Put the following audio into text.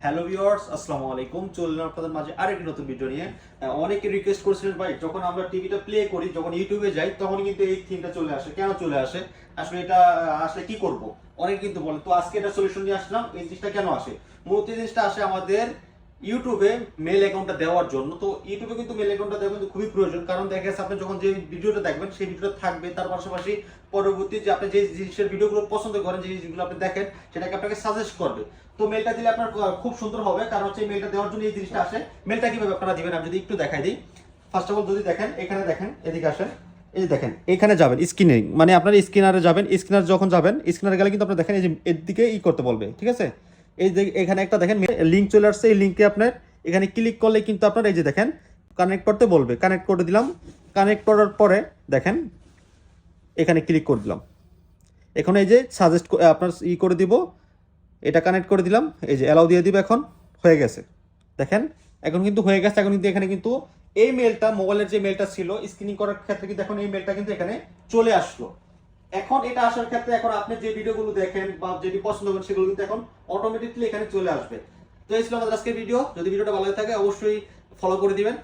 Hello viewers, আসসালামু আলাইকুম। চলুন আপনাদের মাঝে আরেকটি নতুন ভিডিও নিয়ে। অনেকে রিকোয়েস্ট করেছিলেন ভাই, যখন আমরা টিভিটা প্লে করি, যখন ইউটিউবে যাই, তখন কিন্তু এই থিমটা চলে আসে। কেন চলে আসে? আসলে এটা আসলে কি করব? অনেকে কিন্তু বলে, তো আজকে এটা সলিউশন নিয়ে আসলাম। এই জিনিসটা কেন আসে? মূলত এই জিনিসটা আসে আমাদের ইউটিউবে মেল অ্যাকাউন্টটা দেওয়ার জন্য। তো ইউটিউবে কিন্তু মেল অ্যাকাউন্টটা দেওয়া কিন্তু খুবই প্রয়োজন, কারণ দেখা গেছে আপনি যখন যে ভিডিওটা দেখবেন সেই ভিডিওটা থাকবে, তার পাশাপাশি পরবর্তী যে আপনি যে জিনিসের ভিডিওগুলো পছন্দ করেন, যে জিনিসগুলো আপনি দেখেন, সেটাকে আপনাকে সাজেস্ট করবে। তো মেলটা দিলে আপনার খুব সুন্দর হবে, কারণ হচ্ছে মেলটা দেওয়ার জন্য এই জিনিসটা আসে। মেলটা কিভাবে আপনারা দিবেন আমি যদি একটু দেখাই দিই। ফার্স্ট অফ অল যদি দেখেন, এখানে দেখেন, এদিকে আসেন, এই যে দেখেন এখানে যাবেন স্ক্রিনে, মানে আপনার স্ক্রিনারে যাবেন। স্ক্রিনার যখন যাবেন, স্ক্রিনারে গেলে কিন্তু আপনার দেখেন এই যে এর দিকে করতে বলবে, ঠিক আছে? এই যে এখানে একটা দেখেন লিঙ্ক চলে আসছে, এই লিঙ্কে আপনার এখানে ক্লিক করলে কিন্তু আপনার এই যে দেখেন কানেক্ট করতে বলবে। কানেক্ট করে দিলাম। কানেক্ট করার পরে দেখেন এখানে ক্লিক করে দিলাম। এখন এই যে সাজেস্ট আপনার করে দিব, এটা কানেক্ট করে দিলাম। এই যে অ্যালাউ দিয়ে দিব। এখন হয়ে গেছে, দেখেন এখন কিন্তু হয়ে গেছে। এখন কিন্তু এখানে কিন্তু এই মেলটা, মোবাইলের যে মেলটা ছিল স্ক্রিনিং করার ক্ষেত্রে, কিন্তু এখন এই মেলটা কিন্তু এখানে চলে আসলো। এখন এটা আসার ক্ষেত্রে এখন আপনি যে ভিডিওগুলো দেখেন বা যেটি পছন্দ করেন, সেগুলো কিন্তু এখন অটোমেটিকলি এখানে চলে আসবে। তো এই ছিল আমাদের আজকের ভিডিও। যদি ভিডিওটা ভালো লাগে থাকে, অবশ্যই ফলো করে দিবেন।